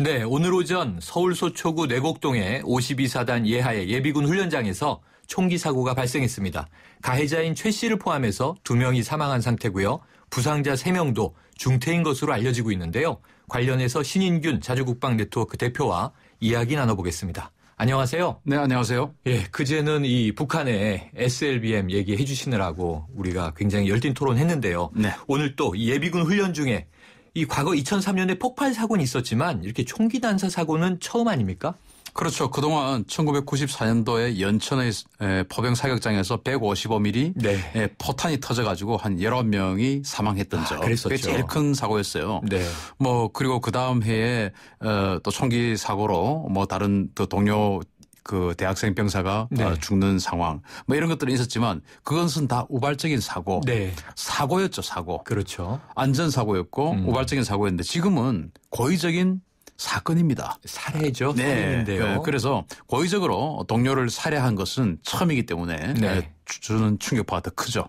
네, 오늘 오전 서울 서초구 내곡동의 52사단 예하의 예비군 훈련장에서 총기 사고가 발생했습니다. 가해자인 최 씨를 포함해서 2명이 사망한 상태고요. 부상자 3명도 중태인 것으로 알려지고 있는데요. 관련해서 신인균 자주국방네트워크 대표와 이야기 나눠보겠습니다. 안녕하세요. 네, 안녕하세요. 예, 그제는 이 북한의 SLBM 얘기해 주시느라고 우리가 굉장히 열띤 토론했는데요. 네. 오늘 또 이 예비군 훈련 중에 이 과거 2003년에 폭발 사고는 있었지만 이렇게 총기 난사 사고는 처음 아닙니까? 그렇죠. 그동안 1994년도에 연천의 포병 사격장에서 155mm 네. 포탄이 터져가지고 한 19명이 사망했던 점. 그랬었죠. 그게 제일 큰 사고였어요. 네. 그리고 그 다음 해에 또 총기 사고로 다른 또 동료 그 대학생 병사가 네. 죽는 상황 이런 것들은 있었지만 그것은 다 우발적인 사고. 네. 사고였죠, 사고. 그렇죠. 안전사고였고 우발적인 사고였는데 지금은 고의적인 사건입니다. 살해죠. 네. 살인인데요. 네. 그래서 고의적으로 동료를 살해한 것은 처음이기 때문에 네. 주는 충격파가 더 크죠.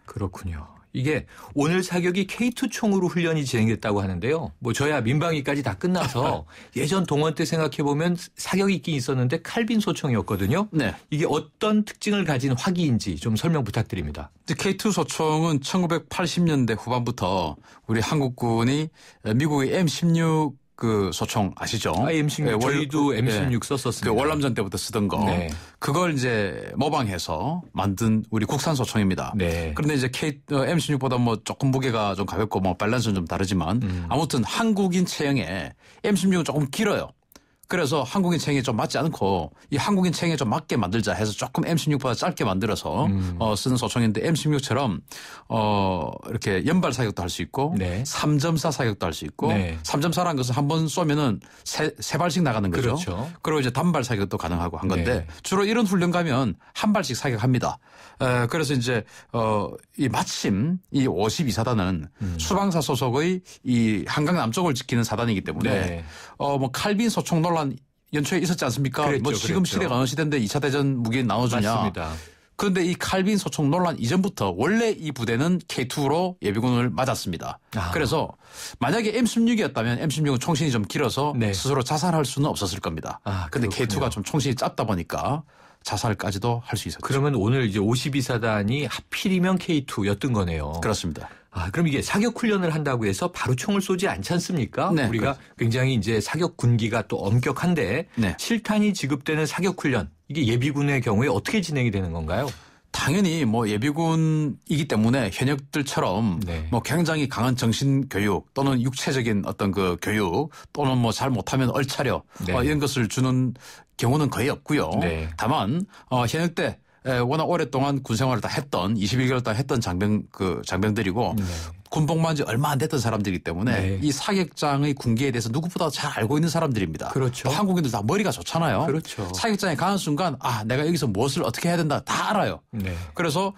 그렇군요. 이게 오늘 사격이 K2 총으로 훈련이 진행됐다고 하는데요. 저야 민방위까지 다 끝나서 예전 동원 때 생각해보면 사격이 있긴 있었는데 칼빈 소총이었거든요. 네. 이게 어떤 특징을 가진 화기인지 좀 설명 부탁드립니다. K2 소총은 1980년대 후반부터 우리 한국군이 미국의 M16 그 소총 아시죠? M16 저희도 M16 썼었습니다. 그 월남전 때부터 쓰던 거. 네. 그걸 이제 모방해서 만든 우리 국산 소총입니다. 네. 그런데 이제 M16보다 조금 무게가 좀 가볍고 밸런스는 좀 다르지만 아무튼 한국인 체형에 M16은 조금 길어요. 그래서 한국인 체형에 좀 맞지 않고 이 한국인 체형에 좀 맞게 만들자 해서 조금 M16보다 짧게 만들어서 쓰는 소총인데 M16처럼 이렇게 연발 사격도 할 수 있고 네. 3.4 사격도 할 수 있고 네. 3.4라는 것은 한 번 쏘면은 세 발씩 나가는 거죠. 그렇죠. 그리고 이제 단발 사격도 가능하고 한 건데 네. 주로 이런 훈련 가면 한 발씩 사격합니다. 그래서 이제 이 마침 이 52사단은 수방사 소속의 이 한강 남쪽을 지키는 사단이기 때문에 네. 칼빈 소총 논란 연초에 있었지 않습니까? 그랬죠, 지금 그랬죠. 시대가 어느 시대인데 2차 대전 무기 나눠주냐. 맞습니다. 그런데 이 칼빈 소총 논란 이전부터 원래 이 부대는 K2로 예비군을 맞았습니다. 그래서 만약에 M16이었다면 M16은 총신이 좀 길어서 네. 스스로 자살할 수는 없었을 겁니다. 그런데 그렇군요. K2가 좀 총신이 짧다 보니까 자살까지도 할 수 있었죠. 그러면 오늘 이제 52사단이 하필이면 K2였던 거네요. 그렇습니다. 그럼 이게 사격 훈련을 한다고 해서 바로 총을 쏘지 않지 않습니까? 네, 우리가 굉장히 이제 사격 군기가 또 엄격한데 네. 실탄이 지급되는 사격 훈련 이게 예비군의 경우에 어떻게 진행이 되는 건가요? 당연히 예비군이기 때문에 현역들처럼 네. 굉장히 강한 정신 교육 또는 육체적인 어떤 그 교육 또는 잘 못하면 얼차려 네. 이런 것을 주는 경우는 거의 없고요. 네. 다만 현역 때 워낙 오랫동안 군 생활을 다 했던 21개월 동안 했던 장병들이고 네. 군복무한 지 얼마 안 됐던 사람들이기 때문에 네. 이 사격장의 군기에 대해서 누구보다 잘 알고 있는 사람들입니다. 그렇죠. 한국인들 다 머리가 좋잖아요. 그렇죠. 사격장에 가는 순간 내가 여기서 무엇을 어떻게 해야 된다 다 알아요. 네. 그래서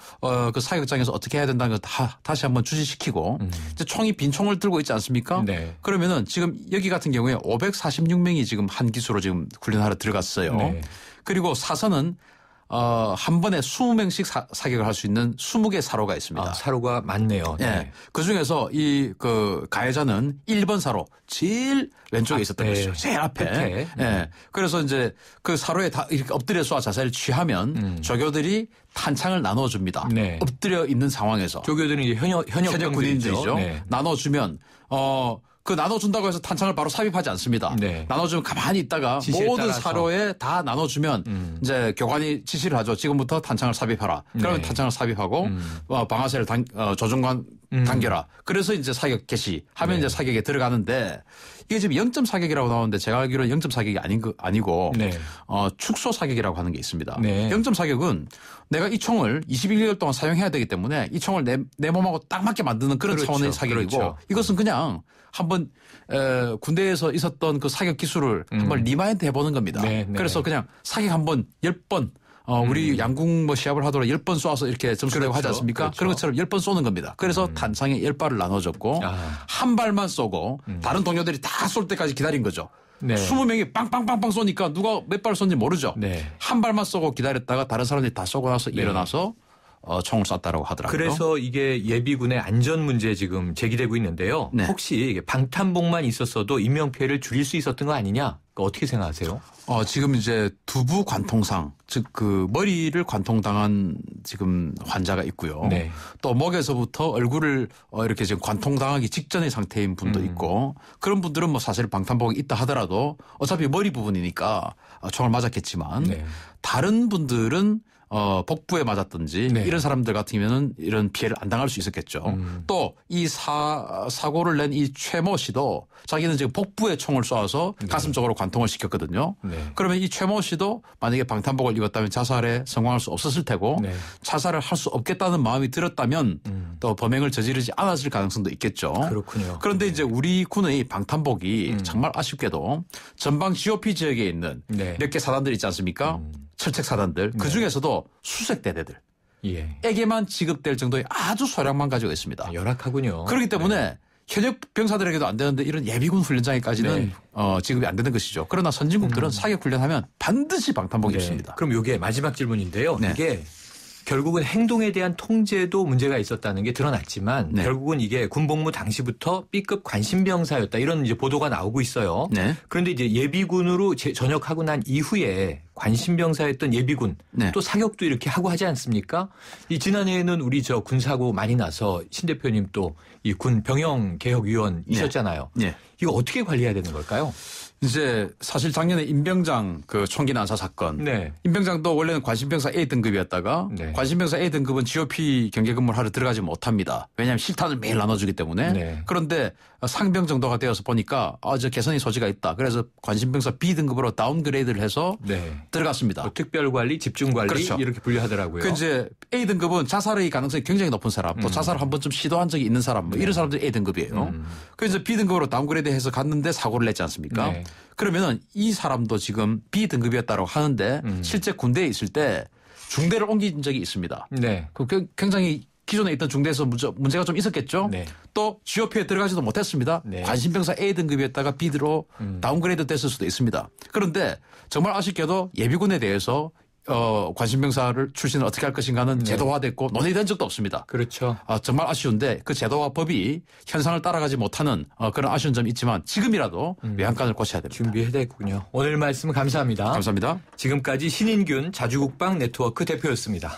그 사격장에서 어떻게 해야 된다는 걸 다시 한번 주시시키고 이제 총이 빈 총을 들고 있지 않습니까? 네. 그러면은 지금 여기 같은 경우에 546명이 지금 한 기수로 지금 훈련하러 들어갔어요. 네. 그리고 사선은 한 번에 20명씩 사격을 할 수 있는 20개 사로가 있습니다. 사로가 많네요. 예. 네. 그 중에서 그 가해자는 1번 사로 제일 왼쪽에 있었던 네. 것이죠. 제일 앞에. 끝에. 예. 그래서 이제 그 사로에 다 이렇게 엎드려 쏴 자세를 취하면 조교들이 탄창을 나눠줍니다. 네. 엎드려 있는 상황에서. 조교들은 이제 현역 군인들이죠. 네. 나눠주면 그 나눠준다고 해서 탄창을 바로 삽입하지 않습니다. 네. 나눠주면 가만히 있다가 모든 따라서. 사로에 다 나눠주면 이제 교관이 지시를 하죠. 지금부터 탄창을 삽입하라. 그러면 네. 탄창을 삽입하고 방아쇠를 조종관 당겨라. 그래서 이제 사격 개시하면 네. 이제 사격에 들어가는데 이게 지금 0점 사격이라고 나오는데 제가 알기로는 0점 사격이 아니고 네. 축소 사격이라고 하는 게 있습니다. 네. 0점 사격은 내가 이 총을 21개월 동안 사용해야 되기 때문에 이 총을 내 몸하고 딱 맞게 만드는 그런 그렇죠. 차원의 사격이고 그렇죠. 이것은 그냥 한번 군대에서 있었던 그 사격 기술을 한번 리마인드 해보는 겁니다. 네, 네. 그래서 그냥 사격 한번 10번 우리 양궁 시합을 하더라도 10번 쏴서 이렇게 점수 내고 그렇죠. 하지 않습니까? 그렇죠. 그런 것처럼 10번 쏘는 겁니다. 그래서 탄창에 10발을 나눠줬고 한 발만 쏘고 다른 동료들이 다 쏠 때까지 기다린 거죠. 네. 20명이 빵빵빵빵 쏘니까 누가 몇 발 쏜지 모르죠. 네. 한 발만 쏘고 기다렸다가 다른 사람들이 다 쏘고 나서 일어나서 총을 쐈다라고 하더라고요. 그래서 이게 예비군의 안전 문제 지금 제기되고 있는데요. 네. 혹시 이게 방탄복만 있었어도 인명피해를 줄일 수 있었던 거 아니냐? 어떻게 생각하세요? 지금 이제 두부 관통상, 즉 그 머리를 관통당한 지금 환자가 있고요. 네. 또 목에서부터 얼굴을 이렇게 지금 관통당하기 직전의 상태인 분도 있고 그런 분들은 뭐 사실 방탄복이 있다 하더라도 어차피 머리 부분이니까 총을 맞았겠지만 네. 다른 분들은 복부에 맞았든지 네. 이런 사람들 같으면은 이런 피해를 안 당할 수 있었겠죠. 또 이 사고를 낸 이 최모 씨도 자기는 지금 복부에 총을 쏘아서 가슴 쪽으로 관통을 시켰거든요. 네. 그러면 이 최모 씨도 만약에 방탄복을 입었다면 자살에 성공할 수 없었을 테고 네. 자살을 할 수 없겠다는 마음이 들었다면 또 범행을 저지르지 않았을 가능성도 있겠죠. 그렇군요. 그런데 이제 우리 군의 방탄복이 정말 아쉽게도 전방 GOP 지역에 있는 네. 몇 개 사단들 있지 않습니까? 철책 사단들. 그 중에서도 수색 대대들. 예. 에게만 지급될 정도의 아주 소량만 가지고 있습니다. 열악하군요. 그렇기 때문에 현역 병사들에게도 안 되는데 이런 예비군 훈련장에까지는 네. 지급이 안 되는 것이죠. 그러나 선진국들은 사격 훈련하면 반드시 방탄복이 네. 있습니다. 그럼 이게 마지막 질문인데요. 네. 이게 결국은 행동에 대한 통제도 문제가 있었다는 게 드러났지만 네. 결국은 이게 군복무 당시부터 B급 관심병사였다 이런 이제 보도가 나오고 있어요. 네. 그런데 이제 예비군으로 전역하고 난 이후에 관심병사였던 예비군 네. 또 사격도 이렇게 하고 하지 않습니까? 이 지난해에는 우리 저 군사고 많이 나서 신 대표님 또 이 군 병영 개혁위원이셨잖아요. 네. 이거 어떻게 관리해야 되는 걸까요? 이제 사실 작년에 임병장 그 총기 난사 사건. 네. 임병장도 원래는 관심병사 A등급이었다가 네. 관심병사 A등급은 GOP 경계근무를 하러 들어가지 못합니다. 왜냐하면 실탄을 매일 나눠주기 때문에. 네. 그런데 상병 정도가 되어서 보니까 저 개선의 소지가 있다. 그래서 관심병사 B등급으로 다운그레이드를 해서 네. 들어갔습니다. 뭐 특별관리, 집중관리 그렇죠. 이렇게 분류하더라고요. 그 이제 A등급은 자살의 가능성이 굉장히 높은 사람, 또 자살을 한 번쯤 시도한 적이 있는 사람, 뭐 이런 사람들이 A등급이에요. 그래서 B등급으로 다운그레이드해서 갔는데 사고를 냈지 않습니까? 네. 그러면은 이 사람도 지금 B등급이었다고 하는데 실제 군대에 있을 때 중대를 옮긴 적이 있습니다. 네. 그 굉장히 기존에 있던 중대에서 문제가 좀 있었겠죠. 네. 또 GOP에 들어가지도 못했습니다. 네. 관심병사 A등급이었다가 B로 다운그레이드 됐을 수도 있습니다. 그런데 정말 아쉽게도 예비군에 대해서 관심병사를 출신을 어떻게 할 것인가는 제도화됐고 논의된 적도 없습니다. 그렇죠. 정말 아쉬운데 그 제도와 법이 현상을 따라가지 못하는 그런 아쉬운 점이 있지만 지금이라도 외양간을 고쳐야 됩니다. 준비해야 되겠군요. 오늘 말씀 감사합니다. 감사합니다. 지금까지 신인균 자주국방 네트워크 대표였습니다.